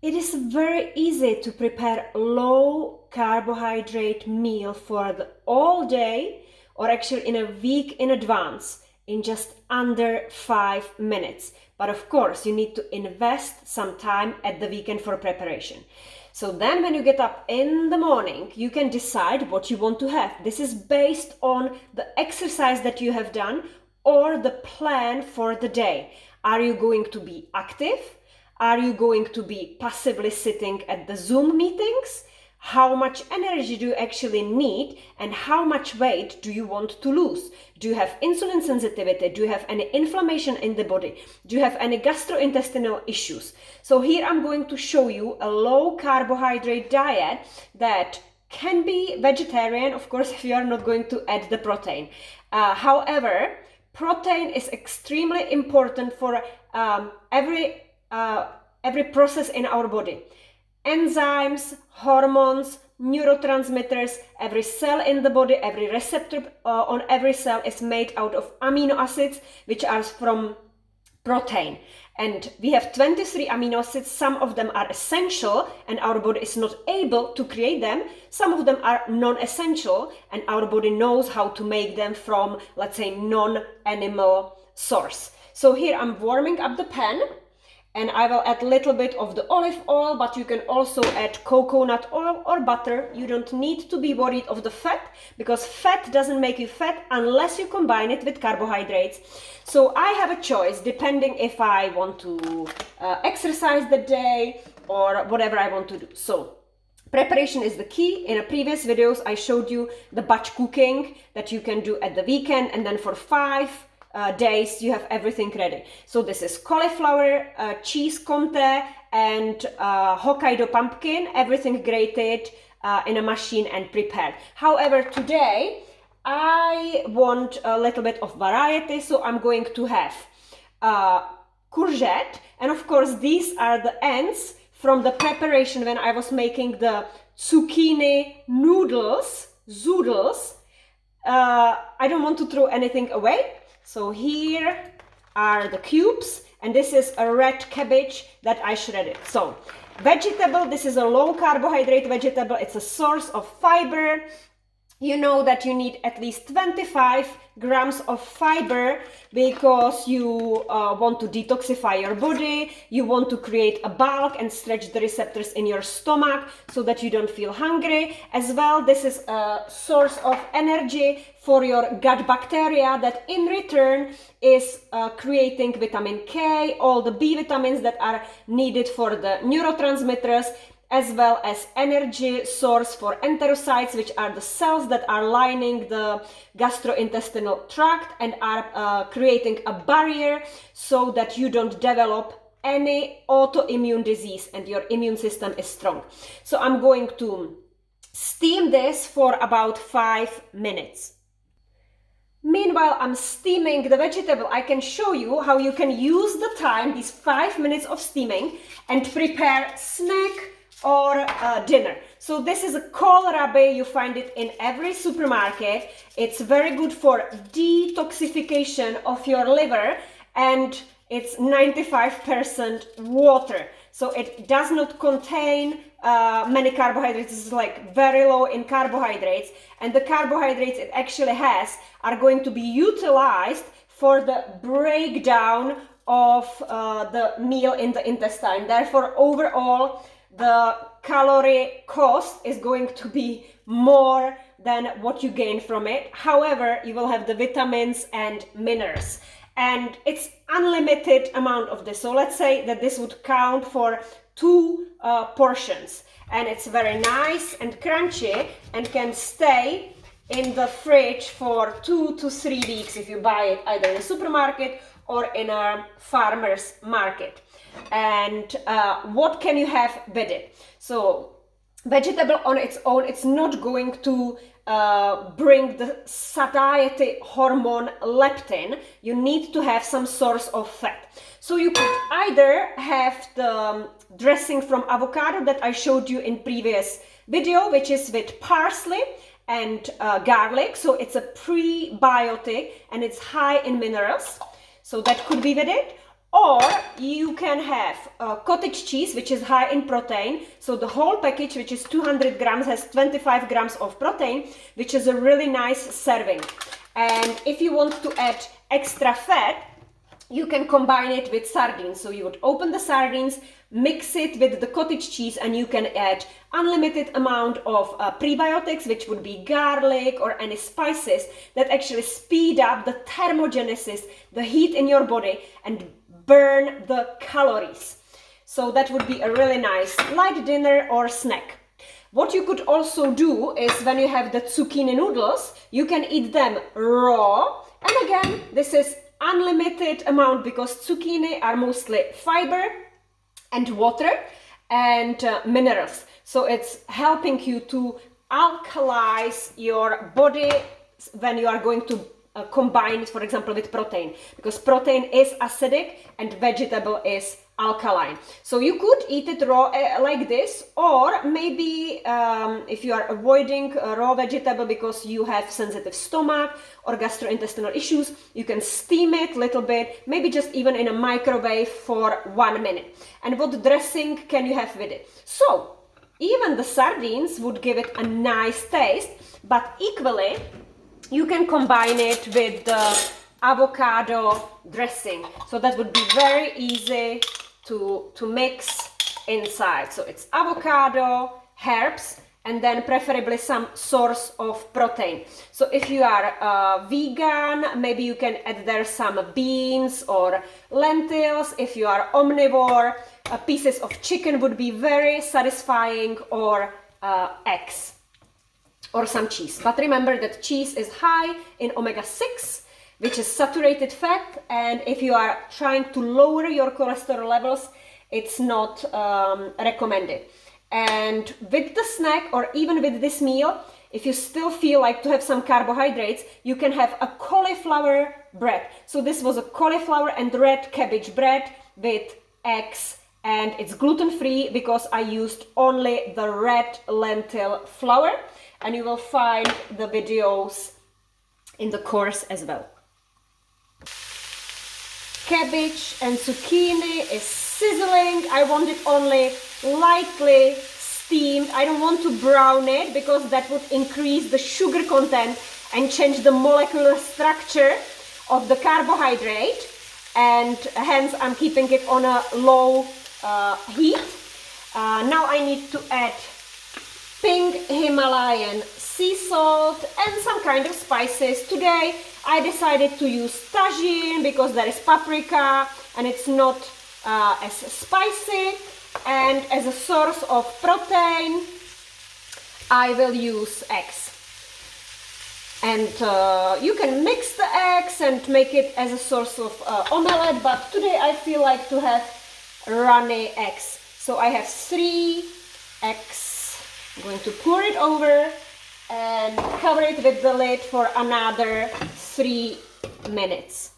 It is very easy to prepare low carbohydrate meal for the all day or actually in a week in advance in just under 5 minutes. But of course, you need to invest some time at the weekend for preparation. So then when you get up in the morning, you can decide what you want to have. This is based on the exercise that you have done or the plan for the day. Are you going to be active? Are you going to be passively sitting at the Zoom meetings? How much energy do you actually need and how much weight do you want to lose? Do you have insulin sensitivity? Do you have any inflammation in the body? Do you have any gastrointestinal issues? So here I'm going to show you a low carbohydrate diet that can be vegetarian, of course, if you are not going to add the protein. However, protein is extremely important for every process in our body. Enzymes, hormones, neurotransmitters, every cell in the body, every receptor on every cell is made out of amino acids, which are from protein. And we have 23 amino acids. Some of them are essential and our body is not able to create them. Some of them are non-essential and our body knows how to make them from, let's say, non-animal source. So here I'm warming up the pan. And I will add a little bit of the olive oil, but you can also add coconut oil or butter. You don't need to be worried of the fat because fat doesn't make you fat unless you combine it with carbohydrates. So I have a choice depending if I want to exercise the day or whatever I want to do. So preparation is the key. In a previous videos, I showed you the batch cooking that you can do at the weekend and then for 5 days you have everything ready. So this is cauliflower, cheese comté and Hokkaido pumpkin, everything grated in a machine and prepared. However, today I want a little bit of variety, so I'm going to have courgette, and of course these are the ends from the preparation when I was making the zucchini zoodles. I don't want to throw anything away. So here are the cubes, and this is a red cabbage that I shredded. So vegetable, this is a low carbohydrate vegetable. It's a source of fiber. You know that you need at least 25 grams of fiber because you want to detoxify your body, you want to create a bulk and stretch the receptors in your stomach so that you don't feel hungry. As well, this is a source of energy for your gut bacteria that in return is creating vitamin K, all the B vitamins that are needed for the neurotransmitters, as well as energy source for enterocytes, which are the cells that are lining the gastrointestinal tract and are creating a barrier so that you don't develop any autoimmune disease and your immune system is strong. So I'm going to steam this for about 5 minutes. Meanwhile, I'm steaming the vegetable. I can show you how you can use the time, these 5 minutes of steaming, and prepare snack or dinner. So this is a kohlrabi. You find it in every supermarket. It's very good for detoxification of your liver and it's 95% water. So it does not contain many carbohydrates. It's like very low in carbohydrates, and the carbohydrates it actually has are going to be utilized for the breakdown of the meal in the intestine. Therefore, overall, the calorie cost is going to be more than what you gain from it. However, you will have the vitamins and minerals. And it's unlimited amount of this. So let's say that this would count for 2 portions. And it's very nice and crunchy and can stay in the fridge for 2 to 3 weeks if you buy it either in a supermarket or in a farmer's market. And what can you have with it? So vegetable on its own, it's not going to bring the satiety hormone leptin. You need to have some source of fat. So you could either have the dressing from avocado that I showed you in previous video, which is with parsley and garlic. So it's a prebiotic and it's high in minerals. So that could be with it. Or you can have cottage cheese, which is high in protein. So the whole package, which is 200 grams, has 25 grams of protein, which is a really nice serving. And if you want to add extra fat, you can combine it with sardines. So you would open the sardines, mix it with the cottage cheese, and you can add unlimited amount of prebiotics, which would be garlic or any spices that actually speed up the thermogenesis, the heat in your body, and burn the calories. So that would be a really nice light dinner or snack. What you could also do is when you have the zucchini noodles, you can eat them raw. And again, this is unlimited amount because zucchini are mostly fiber and water and minerals. So it's helping you to alkalize your body when you are going to combine it, for example, with protein, because protein is acidic and vegetable is alkaline. So you could eat it raw like this, or maybe if you are avoiding raw vegetable because you have sensitive stomach or gastrointestinal issues, you can steam it a little bit, maybe just even in a microwave for 1 minute. And what dressing can you have with it? So even the sardines would give it a nice taste, but equally you can combine it with the avocado dressing. So that would be very easy to mix inside. So it's avocado, herbs, and then preferably some source of protein. So if you are vegan, maybe you can add there some beans or lentils. If you are omnivore, pieces of chicken would be very satisfying, or eggs, or some cheese. But remember that cheese is high in omega-6, which is saturated fat, and if you are trying to lower your cholesterol levels, it's not recommended. And with the snack, or even with this meal, if you still feel like to have some carbohydrates, you can have a cauliflower bread. So this was a cauliflower and red cabbage bread with eggs, and it's gluten-free because I used only the red lentil flour. And you will find the videos in the course as well. Cabbage and zucchini is sizzling. I want it only lightly steamed. I don't want to brown it because that would increase the sugar content and change the molecular structure of the carbohydrate. And hence I'm keeping it on a low heat. Now I need to add pink Himalayan sea salt and some kind of spices. Today I decided to use tagine because there is paprika and it's not as spicy. And as a source of protein, I will use eggs. And you can mix the eggs and make it as a source of omelette, but today I feel like to have runny eggs. So I have 3 eggs. I'm going to pour it over and cover it with the lid for another 3 minutes.